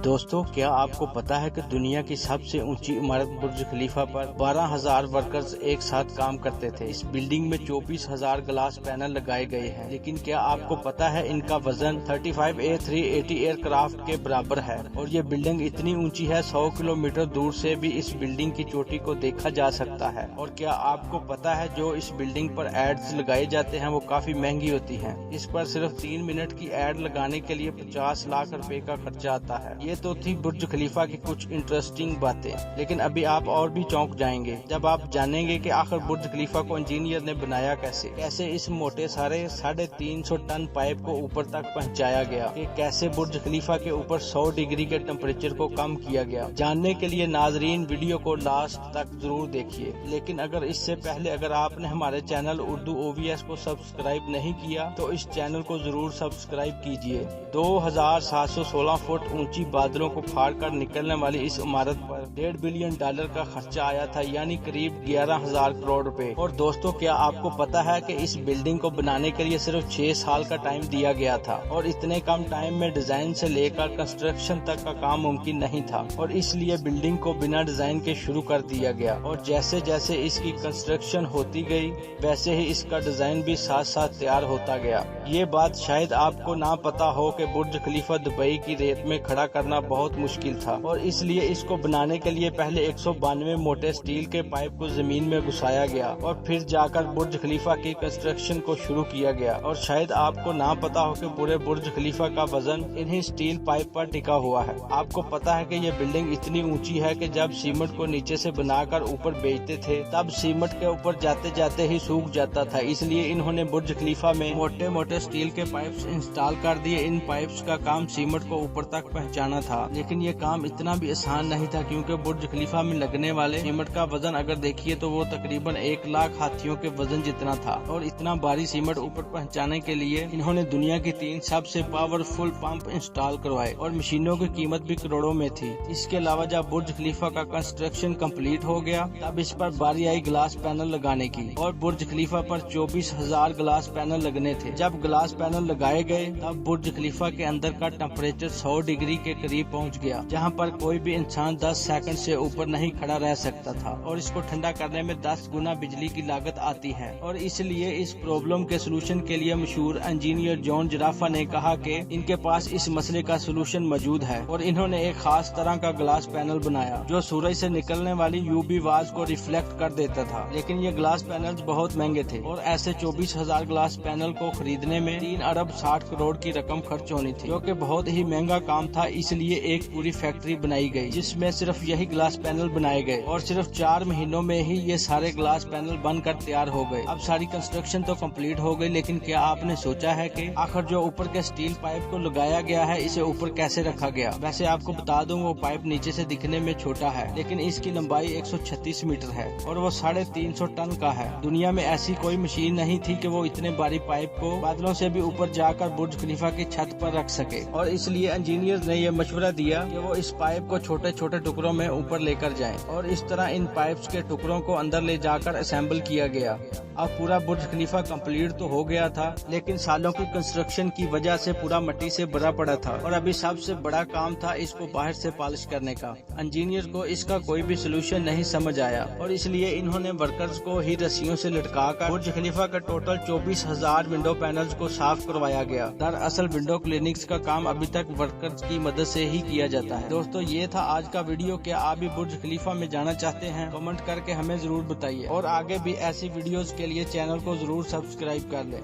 دوستو، کیا آپ کو پتا ہے کہ دنیا کی سب سے اونچی عمارت برج خلیفہ پر 12,000 ورکرز ایک ساتھ کام کرتے تھے۔ اس بلڈنگ میں 24,000 گلاس پینل لگائے گئے ہیں، لیکن کیا آپ کو پتا ہے ان کا وزن 35 A380 ایئر کرافٹ کے برابر ہے، اور یہ بلڈنگ اتنی اونچی ہے 100 کلومیٹر دور سے بھی اس بلڈنگ کی چوٹی کو دیکھا جا سکتا ہے۔ اور کیا آپ کو پتا ہے جو اس بلڈنگ پر ایڈز لگائے جاتے ہیں وہ کافی مہنگی ہوتی ہیں۔ اس پر صرف 3 منٹ کی ایڈ لگانے کے لیے 50 لاکھ روپے کا خرچہ آتا ہے۔ یہ تو تھی برج خلیفہ کی کچھ انٹرسٹنگ باتیں، لیکن ابھی آپ اور بھی چونک جائیں گے جب آپ جانیں گے کہ آخر برج خلیفہ کو انجینئر نے بنایا کیسے اس موٹے سارے 350 ٹن پائپ کو اوپر تک پہنچایا گیا، کہ کیسے برج خلیفہ کے اوپر 100 ڈگری کے ٹمپریچر کو کم کیا گیا۔ جاننے کے لیے ناظرین ویڈیو کو لاسٹ تک ضرور دیکھیے، لیکن اگر اس سے پہلے اگر آپ نے ہمارے چینل اردو OVS کو سبسکرائب نہیں کیا تو اس چینل کو ضرور سبسکرائب کیجیے۔ 2716 فٹ اونچی بادلوں کو پھاڑ کر نکلنے والی اس عمارت پر $1.5 بلین کا خرچہ آیا تھا، یعنی قریب 11,000 کروڑ روپے۔ اور دوستو، کیا آپ کو پتا ہے کہ اس بلڈنگ کو بنانے کے لیے صرف 6 سال کا ٹائم دیا گیا تھا، اور اتنے کم ٹائم میں ڈیزائن سے لے کر کنسٹرکشن تک کا کام ممکن نہیں تھا، اور اس لیے بلڈنگ کو بنا ڈیزائن کے شروع کر دیا گیا، اور جیسے جیسے اس کی کنسٹرکشن ہوتی گئی ویسے ہی اس کا ڈیزائن بھی ساتھ ساتھ تیار ہوتا گیا۔ یہ بات شاید آپ کو نہ پتا ہو کہ برج خلیفہ دبئی کی ریت میں کھڑا کرنا بہت مشکل تھا، اور اس لیے اس کو بنانے کے لیے پہلے 192 موٹے سٹیل کے پائپ کو زمین میں گھسایا گیا، اور پھر جا کر برج خلیفہ کی کنسٹرکشن کو شروع کیا گیا۔ اور شاید آپ کو نہ پتا ہو کہ پورے برج خلیفہ کا وزن انہی سٹیل پائپ پر ٹکا ہوا ہے۔ آپ کو پتا ہے کہ یہ بلڈنگ اتنی اونچی ہے کہ جب سیمنٹ کو نیچے سے بنا کر اوپر بیچتے تھے تب سیمنٹ کے اوپر جاتے جاتے ہی سوکھ جاتا تھا، اس لیے انہوں نے برج خلیفہ میں موٹے موٹے سٹیل کے پائپس انسٹال کر دیے۔ ان پائپس کا کام سیمنٹ کو اوپر تک پہنچانا تھا، لیکن یہ کام اتنا بھی آسان نہیں تھا، کیونکہ برج خلیفہ میں لگنے والے سیمنٹ کا وزن اگر دیکھیے تو وہ تقریباً 1 لاکھ ہاتھیوں کے وزن جتنا تھا، اور اتنا بھاری سیمنٹ اوپر پہنچانے کے لیے انہوں نے دنیا کی 3 سب سے پاورفل پمپ انسٹال کروائے، اور مشینوں کی قیمت بھی کروڑوں میں تھی۔ اس کے علاوہ جب برج خلیفہ کا کنسٹرکشن کمپلیٹ ہو گیا تب اس پر باری آئی گلاس پینل لگانے کی، اور برج خلیفہ پر 24,000 گلاس پینل لگنے تھے۔ جب گلاس پینل لگائے گئے تب برج خلیفہ کے اندر کا ٹمپریچر 100 ڈگری کے قریب پہنچ گیا، جہاں پر کوئی بھی انسان 10 سیکنڈ سے اوپر نہیں کھڑا رہ سکتا تھا، اور اس کو ٹھنڈا کرنے میں 10 گنا بجلی کی لاگت آتی ہے۔ اور اس لیے اس پرابلم کے سلوشن کے لیے مشہور انجینئر جان جرافا نے کہا کہ ان کے پاس اس مسئلے کا سلوشن موجود ہے، اور انہوں نے ایک خاص طرح کا گلاس پینل بنایا جو سورج سے نکلنے والی UV واز کو ریفلیکٹ کر دیتا تھا۔ لیکن یہ گلاس پینلز بہت مہنگے تھے، اور ایسے 24,000 گلاس پینل کو خریدنے میں 3 ارب 60 کروڑ کی رقم خرچ ہونی تھی، جو کہ بہت ہی مہنگا کام تھا۔ اس لیے ایک پوری فیکٹری بنائی گئی جس میں صرف یہی گلاس پینل بنائے گئے، اور صرف 4 مہینوں میں ہی یہ سارے گلاس پینل بن کر تیار ہو گئے۔ اب ساری کنسٹرکشن تو کمپلیٹ ہو گئی، لیکن کیا آپ نے سوچا ہے کہ آخر جو اوپر کے سٹیل پائپ کو لگایا گیا ہے اسے اوپر کیسے رکھا گیا؟ ویسے آپ کو بتا دوں وہ پائپ نیچے سے دکھنے میں چھوٹا ہے، لیکن اس کی لمبائی 136 میٹر ہے، اور وہ 350 ٹن کا ہے۔ دنیا میں ایسی کوئی مشین نہیں تھی کہ وہ اتنے باری پائپ کو بادلوں سے بھی اوپر جا کر برج خلیفہ کی چھت پر رکھ سکے، اور اس لیے انجینئر نے یہ مشورہ دیا کہ وہ اس پائپ کو چھوٹے چھوٹے ٹکڑوں میں اوپر لے کر جائیں، اور اس طرح ان پائپس کے ٹکڑوں کو اندر لے جا کر اسمبل کیا گیا۔ اب پورا برج خلیفہ کمپلیٹ تو ہو گیا تھا، لیکن سالوں کی کنسٹرکشن کی وجہ سے پورا مٹی سے بھرا پڑا تھا، اور ابھی سب سے بڑا کام تھا اس کو باہر سے پالش کرنے کا۔ انجینئر کو اس کا کوئی بھی سلوشن نہیں سمجھ آیا، اور اس لیے انہوں نے ورکرز کو ہی رسیوں سے لٹکا کر برج خلیفہ کا ٹوٹل 24,000 ونڈو پینلز کو صاف کروایا گیا۔ دراصل ونڈو کلینکس کا کام ابھی تک ورکرز کی مدد سے ہی کیا جاتا ہے۔ دوستو، یہ تھا آج کا ویڈیو۔ کیا آپ بھی برج خلیفہ میں جانا چاہتے ہیں؟ کمنٹ کر کے ہمیں ضرور بتائیے، اور آگے بھی ایسی ویڈیوز کے لیے چینل کو ضرور سبسکرائب کر لیں۔